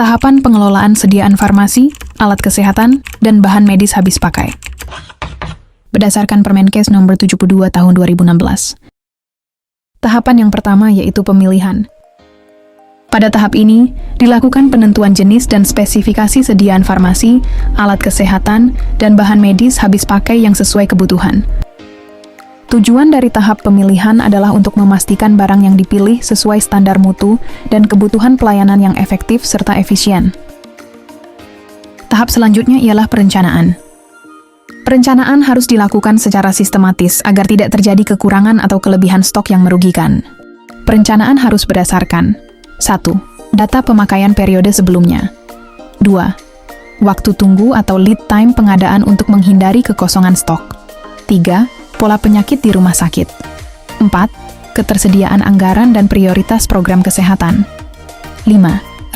Tahapan pengelolaan sediaan farmasi, alat kesehatan, dan bahan medis habis pakai. Berdasarkan Permenkes nomor 72 tahun 2016. Tahapan yang pertama yaitu pemilihan. Pada tahap ini, dilakukan penentuan jenis dan spesifikasi sediaan farmasi, alat kesehatan, dan bahan medis habis pakai yang sesuai kebutuhan. Tujuan dari tahap pemilihan adalah untuk memastikan barang yang dipilih sesuai standar mutu dan kebutuhan pelayanan yang efektif serta efisien. Tahap selanjutnya ialah perencanaan. Perencanaan harus dilakukan secara sistematis agar tidak terjadi kekurangan atau kelebihan stok yang merugikan. Perencanaan harus berdasarkan 1. Data pemakaian periode sebelumnya. 2. Waktu tunggu atau lead time pengadaan untuk menghindari kekosongan stok. 3. Pola penyakit di rumah sakit. 4. Ketersediaan anggaran dan prioritas program kesehatan. 5.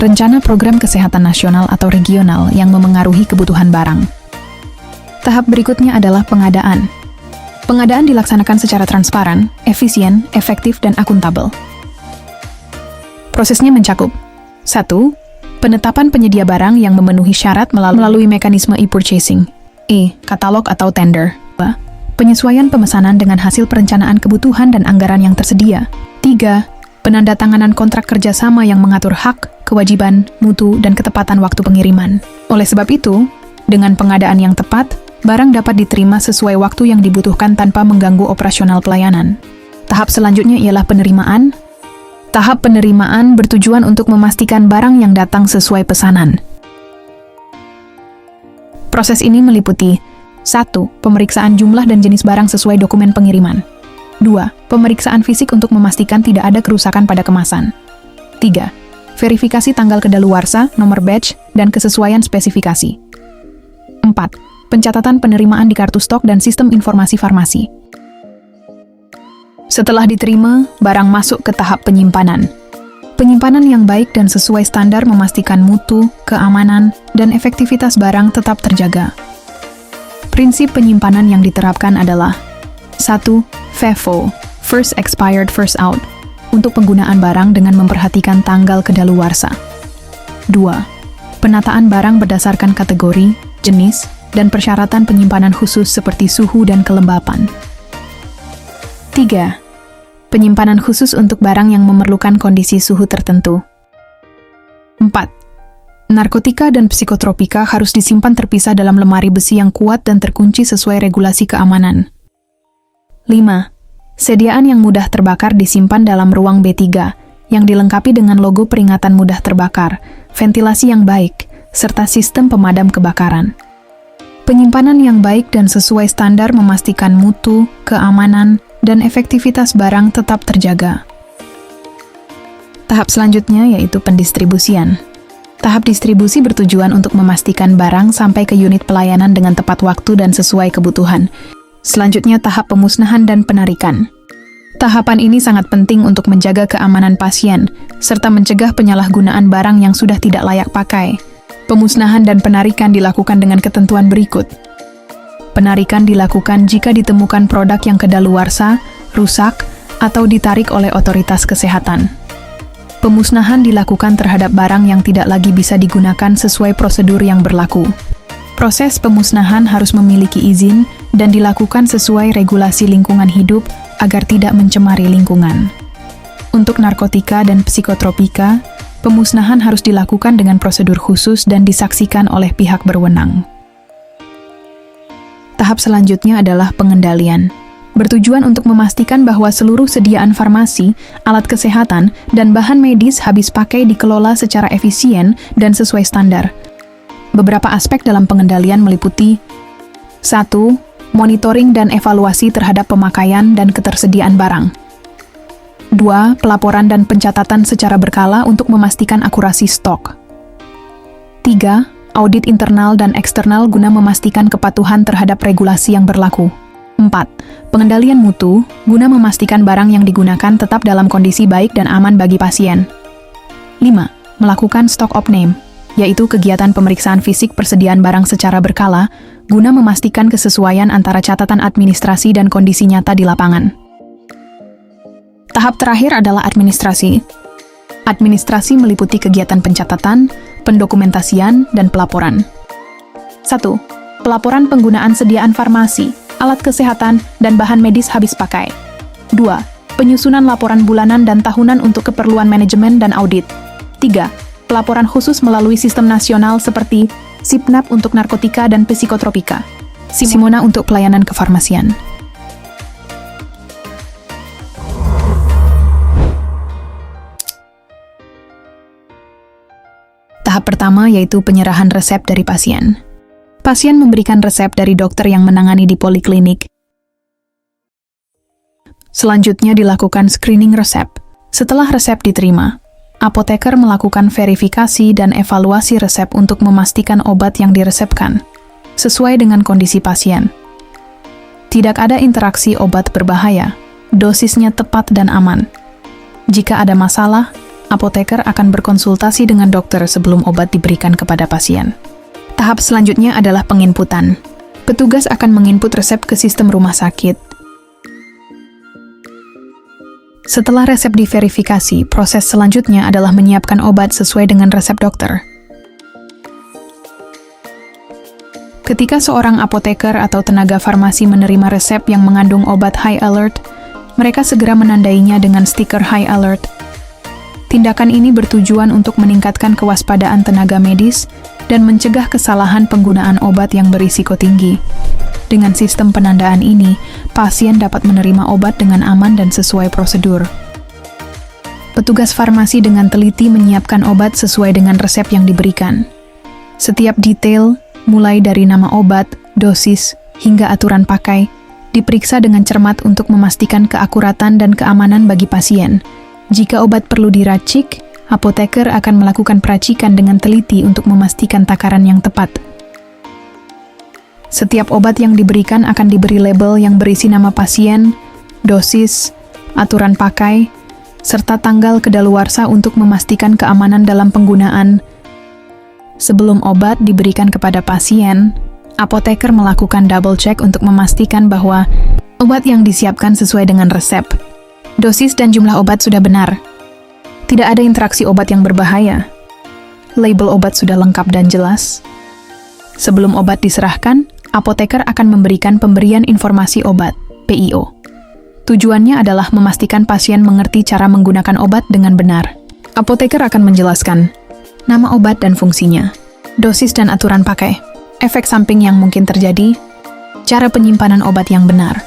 Rencana program kesehatan nasional atau regional yang memengaruhi kebutuhan barang. Tahap berikutnya adalah pengadaan. Pengadaan dilaksanakan secara transparan, efisien, efektif, dan akuntabel. Prosesnya mencakup 1. Penetapan penyedia barang yang memenuhi syarat melalui mekanisme e-purchasing, katalog atau tender. 2. Penyesuaian pemesanan dengan hasil perencanaan kebutuhan dan anggaran yang tersedia. 3. Penandatanganan kontrak kerjasama yang mengatur hak, kewajiban, mutu, dan ketepatan waktu pengiriman. Oleh sebab itu, dengan pengadaan yang tepat, barang dapat diterima sesuai waktu yang dibutuhkan tanpa mengganggu operasional pelayanan. Tahap selanjutnya ialah penerimaan. Tahap penerimaan bertujuan untuk memastikan barang yang datang sesuai pesanan. Proses ini meliputi 1. Pemeriksaan jumlah dan jenis barang sesuai dokumen pengiriman. 2. Pemeriksaan fisik untuk memastikan tidak ada kerusakan pada kemasan. 3. Verifikasi tanggal kedaluarsa, nomor batch, dan kesesuaian spesifikasi. 4. Pencatatan penerimaan di kartu stok dan sistem informasi farmasi. Setelah diterima, barang masuk ke tahap penyimpanan. Penyimpanan yang baik dan sesuai standar memastikan mutu, keamanan, dan efektivitas barang tetap terjaga. Prinsip penyimpanan yang diterapkan adalah 1. FIFO, First Expired First Out, untuk penggunaan barang dengan memperhatikan tanggal kedaluarsa. 2. Penataan barang berdasarkan kategori, jenis, dan persyaratan penyimpanan khusus seperti suhu dan kelembapan. 3. Penyimpanan khusus untuk barang yang memerlukan kondisi suhu tertentu. 4. Narkotika dan psikotropika harus disimpan terpisah dalam lemari besi yang kuat dan terkunci sesuai regulasi keamanan. 5. Sediaan yang mudah terbakar disimpan dalam ruang B3, yang dilengkapi dengan logo peringatan mudah terbakar, ventilasi yang baik, serta sistem pemadam kebakaran. Penyimpanan yang baik dan sesuai standar memastikan mutu, keamanan, dan efektivitas barang tetap terjaga. Tahap selanjutnya yaitu pendistribusian. Tahap distribusi bertujuan untuk memastikan barang sampai ke unit pelayanan dengan tepat waktu dan sesuai kebutuhan. Selanjutnya tahap pemusnahan dan penarikan. Tahapan ini sangat penting untuk menjaga keamanan pasien, serta mencegah penyalahgunaan barang yang sudah tidak layak pakai. Pemusnahan dan penarikan dilakukan dengan ketentuan berikut. Penarikan dilakukan jika ditemukan produk yang kedaluarsa, rusak, atau ditarik oleh otoritas kesehatan. Pemusnahan dilakukan terhadap barang yang tidak lagi bisa digunakan sesuai prosedur yang berlaku. Proses pemusnahan harus memiliki izin dan dilakukan sesuai regulasi lingkungan hidup agar tidak mencemari lingkungan. Untuk narkotika dan psikotropika, pemusnahan harus dilakukan dengan prosedur khusus dan disaksikan oleh pihak berwenang. Tahap selanjutnya adalah pengendalian. Bertujuan untuk memastikan bahwa seluruh sediaan farmasi, alat kesehatan, dan bahan medis habis pakai dikelola secara efisien dan sesuai standar. Beberapa aspek dalam pengendalian meliputi 1. Monitoring dan evaluasi terhadap pemakaian dan ketersediaan barang. 2. Pelaporan dan pencatatan secara berkala untuk memastikan akurasi stok. 3. Audit internal dan eksternal guna memastikan kepatuhan terhadap regulasi yang berlaku. 4. Pengendalian mutu, guna memastikan barang yang digunakan tetap dalam kondisi baik dan aman bagi pasien. 5. Melakukan stock op-name, yaitu kegiatan pemeriksaan fisik persediaan barang secara berkala, guna memastikan kesesuaian antara catatan administrasi dan kondisi nyata di lapangan. Tahap terakhir adalah administrasi. Administrasi meliputi kegiatan pencatatan, pendokumentasian, dan pelaporan. 1. Pelaporan penggunaan sediaan farmasi, alat kesehatan, dan bahan medis habis pakai. 2. Penyusunan laporan bulanan dan tahunan untuk keperluan manajemen dan audit. 3. Pelaporan khusus melalui sistem nasional seperti SIPNAP untuk narkotika dan psikotropika, Simona untuk pelayanan kefarmasian. Tahap pertama yaitu penyerahan resep dari pasien. Pasien memberikan resep dari dokter yang menangani di poliklinik. Selanjutnya dilakukan screening resep. Setelah resep diterima, apoteker melakukan verifikasi dan evaluasi resep untuk memastikan obat yang diresepkan sesuai dengan kondisi pasien. Tidak ada interaksi obat berbahaya, dosisnya tepat dan aman. Jika ada masalah, apoteker akan berkonsultasi dengan dokter sebelum obat diberikan kepada pasien. Tahap selanjutnya adalah penginputan. Petugas akan menginput resep ke sistem rumah sakit. Setelah resep diverifikasi, proses selanjutnya adalah menyiapkan obat sesuai dengan resep dokter. Ketika seorang apoteker atau tenaga farmasi menerima resep yang mengandung obat high alert, mereka segera menandainya dengan stiker high alert. Tindakan ini bertujuan untuk meningkatkan kewaspadaan tenaga medis dan mencegah kesalahan penggunaan obat yang berisiko tinggi. Dengan sistem penandaan ini, pasien dapat menerima obat dengan aman dan sesuai prosedur. Petugas farmasi dengan teliti menyiapkan obat sesuai dengan resep yang diberikan. Setiap detail, mulai dari nama obat, dosis, hingga aturan pakai, diperiksa dengan cermat untuk memastikan keakuratan dan keamanan bagi pasien. Jika obat perlu diracik, apoteker akan melakukan peracikan dengan teliti untuk memastikan takaran yang tepat. Setiap obat yang diberikan akan diberi label yang berisi nama pasien, dosis, aturan pakai, serta tanggal kedaluarsa untuk memastikan keamanan dalam penggunaan. Sebelum obat diberikan kepada pasien, apoteker melakukan double check untuk memastikan bahwa obat yang disiapkan sesuai dengan resep. Dosis dan jumlah obat sudah benar. Tidak ada interaksi obat yang berbahaya. Label obat sudah lengkap dan jelas. Sebelum obat diserahkan, apoteker akan memberikan pemberian informasi obat, PIO. Tujuannya adalah memastikan pasien mengerti cara menggunakan obat dengan benar. Apoteker akan menjelaskan nama obat dan fungsinya, dosis dan aturan pakai, efek samping yang mungkin terjadi, cara penyimpanan obat yang benar.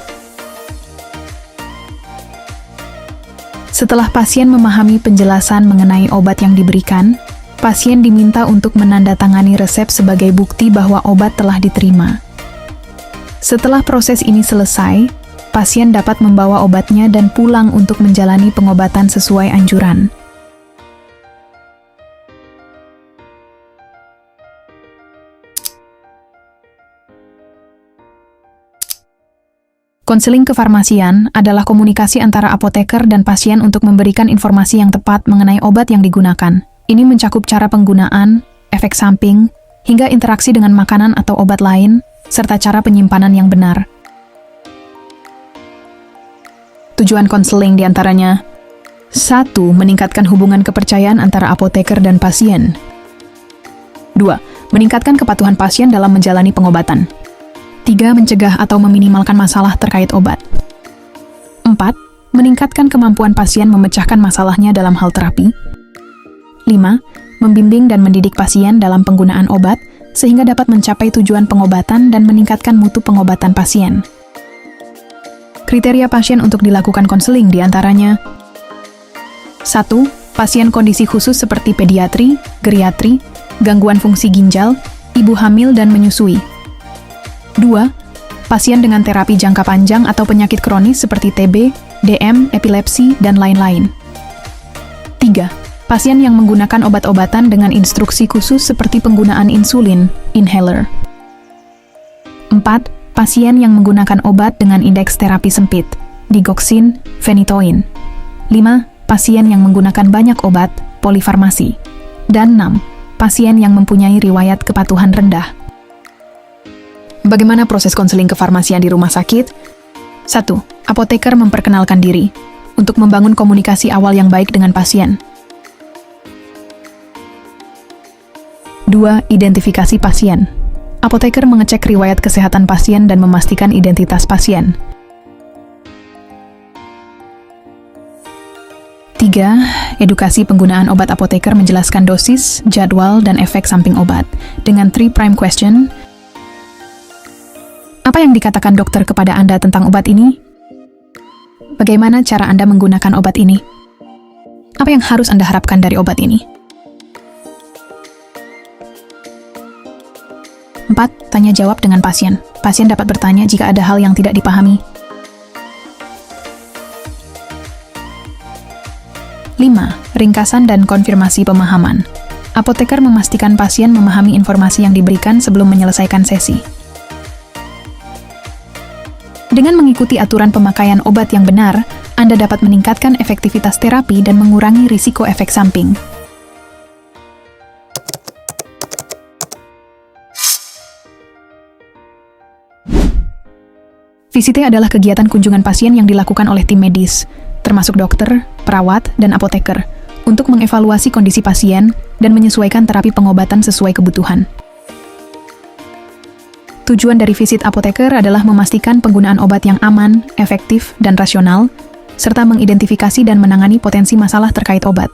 Setelah pasien memahami penjelasan mengenai obat yang diberikan, pasien diminta untuk menandatangani resep sebagai bukti bahwa obat telah diterima. Setelah proses ini selesai, pasien dapat membawa obatnya dan pulang untuk menjalani pengobatan sesuai anjuran. Konseling kefarmasian adalah komunikasi antara apoteker dan pasien untuk memberikan informasi yang tepat mengenai obat yang digunakan. Ini mencakup cara penggunaan, efek samping, hingga interaksi dengan makanan atau obat lain, serta cara penyimpanan yang benar. Tujuan konseling diantaranya: 1. Meningkatkan hubungan kepercayaan antara apoteker dan pasien. 2. Meningkatkan kepatuhan pasien dalam menjalani pengobatan. 3. Mencegah atau meminimalkan masalah terkait obat. 4. Meningkatkan kemampuan pasien memecahkan masalahnya dalam hal terapi. 5. Membimbing dan mendidik pasien dalam penggunaan obat sehingga dapat mencapai tujuan pengobatan dan meningkatkan mutu pengobatan pasien. Kriteria pasien untuk dilakukan konseling diantaranya: 1. Pasien kondisi khusus seperti pediatri, geriatri, gangguan fungsi ginjal, ibu hamil dan menyusui. 2. Pasien dengan terapi jangka panjang atau penyakit kronis seperti TB, DM, epilepsi, dan lain-lain. 3. Pasien yang menggunakan obat-obatan dengan instruksi khusus seperti penggunaan insulin, inhaler. 4. Pasien yang menggunakan obat dengan indeks terapi sempit, digoxin, phenytoin. 5. Pasien yang menggunakan banyak obat, polifarmasi. Dan 6. Pasien yang mempunyai riwayat kepatuhan rendah. Bagaimana proses konseling kefarmasian di rumah sakit? 1. Apoteker memperkenalkan diri untuk membangun komunikasi awal yang baik dengan pasien. 2. Identifikasi pasien. Apoteker mengecek riwayat kesehatan pasien dan memastikan identitas pasien. 3. Edukasi penggunaan obat. Apoteker menjelaskan dosis, jadwal, dan efek samping obat. Dengan 3 prime question, apa yang dikatakan dokter kepada Anda tentang obat ini? Bagaimana cara Anda menggunakan obat ini? Apa yang harus Anda harapkan dari obat ini? 4. Tanya jawab dengan pasien. Pasien dapat bertanya jika ada hal yang tidak dipahami. 5. Ringkasan dan konfirmasi pemahaman. Apoteker memastikan pasien memahami informasi yang diberikan sebelum menyelesaikan sesi. Dengan mengikuti aturan pemakaian obat yang benar, Anda dapat meningkatkan efektivitas terapi dan mengurangi risiko efek samping. VCT adalah kegiatan kunjungan pasien yang dilakukan oleh tim medis, termasuk dokter, perawat, dan apoteker, untuk mengevaluasi kondisi pasien dan menyesuaikan terapi pengobatan sesuai kebutuhan. Tujuan dari visit apoteker adalah memastikan penggunaan obat yang aman, efektif, dan rasional, serta mengidentifikasi dan menangani potensi masalah terkait obat.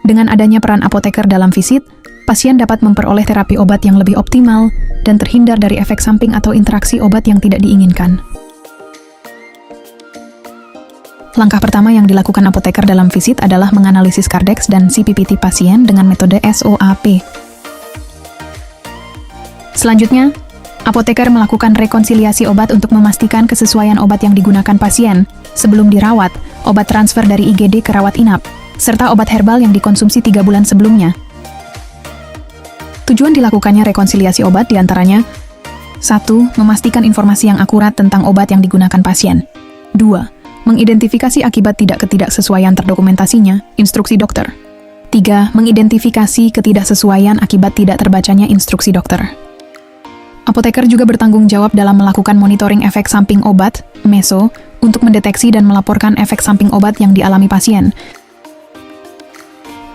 Dengan adanya peran apoteker dalam visit, pasien dapat memperoleh terapi obat yang lebih optimal dan terhindar dari efek samping atau interaksi obat yang tidak diinginkan. Langkah pertama yang dilakukan apoteker dalam visit adalah menganalisis Kardex dan CPPT pasien dengan metode SOAP. Selanjutnya, apoteker melakukan rekonsiliasi obat untuk memastikan kesesuaian obat yang digunakan pasien sebelum dirawat, obat transfer dari IGD ke rawat inap, serta obat herbal yang dikonsumsi 3 bulan sebelumnya. Tujuan dilakukannya rekonsiliasi obat diantaranya 1. Memastikan informasi yang akurat tentang obat yang digunakan pasien. 2. Mengidentifikasi akibat ketidaksesuaian terdokumentasinya, instruksi dokter. 3. Mengidentifikasi ketidaksesuaian akibat tidak terbacanya instruksi dokter. Apoteker juga bertanggung jawab dalam melakukan monitoring efek samping obat, MESO, untuk mendeteksi dan melaporkan efek samping obat yang dialami pasien.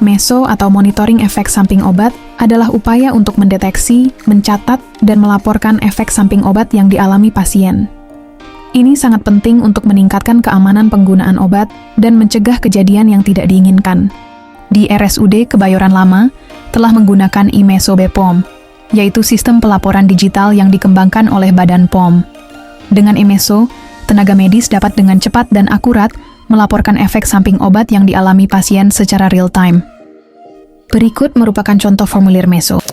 MESO atau monitoring efek samping obat adalah upaya untuk mendeteksi, mencatat, dan melaporkan efek samping obat yang dialami pasien. Ini sangat penting untuk meningkatkan keamanan penggunaan obat dan mencegah kejadian yang tidak diinginkan. Di RSUD Kebayoran Lama telah menggunakan iMeso BPOM, yaitu sistem pelaporan digital yang dikembangkan oleh Badan POM. Dengan iMeso, tenaga medis dapat dengan cepat dan akurat melaporkan efek samping obat yang dialami pasien secara real-time. Berikut merupakan contoh formulir MESO.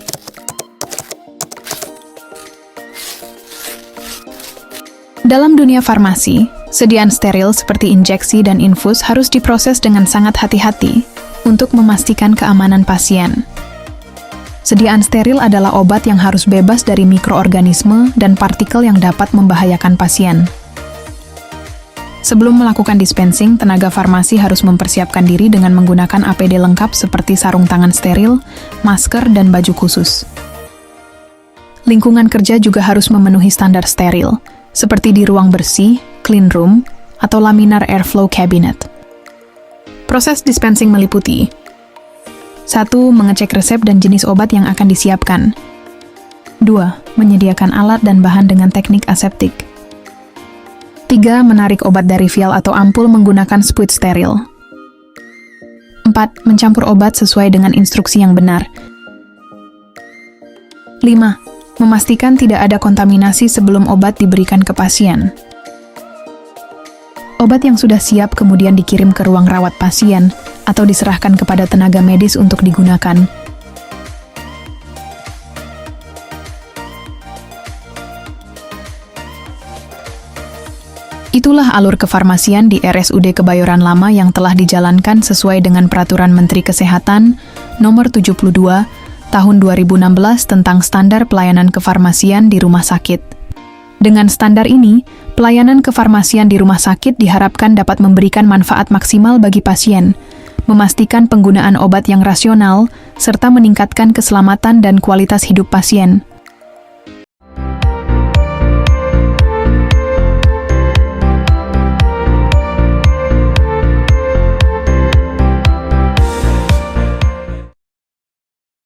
Dalam dunia farmasi, sediaan steril seperti injeksi dan infus harus diproses dengan sangat hati-hati untuk memastikan keamanan pasien. Sediaan steril adalah obat yang harus bebas dari mikroorganisme dan partikel yang dapat membahayakan pasien. Sebelum melakukan dispensing, tenaga farmasi harus mempersiapkan diri dengan menggunakan APD lengkap seperti sarung tangan steril, masker, dan baju khusus. Lingkungan kerja juga harus memenuhi standar steril, seperti di ruang bersih, clean room, atau laminar airflow cabinet. Proses dispensing meliputi 1. Mengecek resep dan jenis obat yang akan disiapkan. 2. Menyediakan alat dan bahan dengan teknik aseptik. 3. Menarik obat dari vial atau ampul menggunakan spuit steril. 4. Mencampur obat sesuai dengan instruksi yang benar. 5. Memastikan tidak ada kontaminasi sebelum obat diberikan ke pasien. Obat yang sudah siap kemudian dikirim ke ruang rawat pasien atau diserahkan kepada tenaga medis untuk digunakan. Itulah alur kefarmasian di RSUD Kebayoran Lama yang telah dijalankan sesuai dengan Peraturan Menteri Kesehatan Nomor 72 Tahun 2016 tentang Standar Pelayanan Kefarmasian di Rumah Sakit. Dengan standar ini, pelayanan kefarmasian di rumah sakit diharapkan dapat memberikan manfaat maksimal bagi pasien, memastikan penggunaan obat yang rasional, serta meningkatkan keselamatan dan kualitas hidup pasien.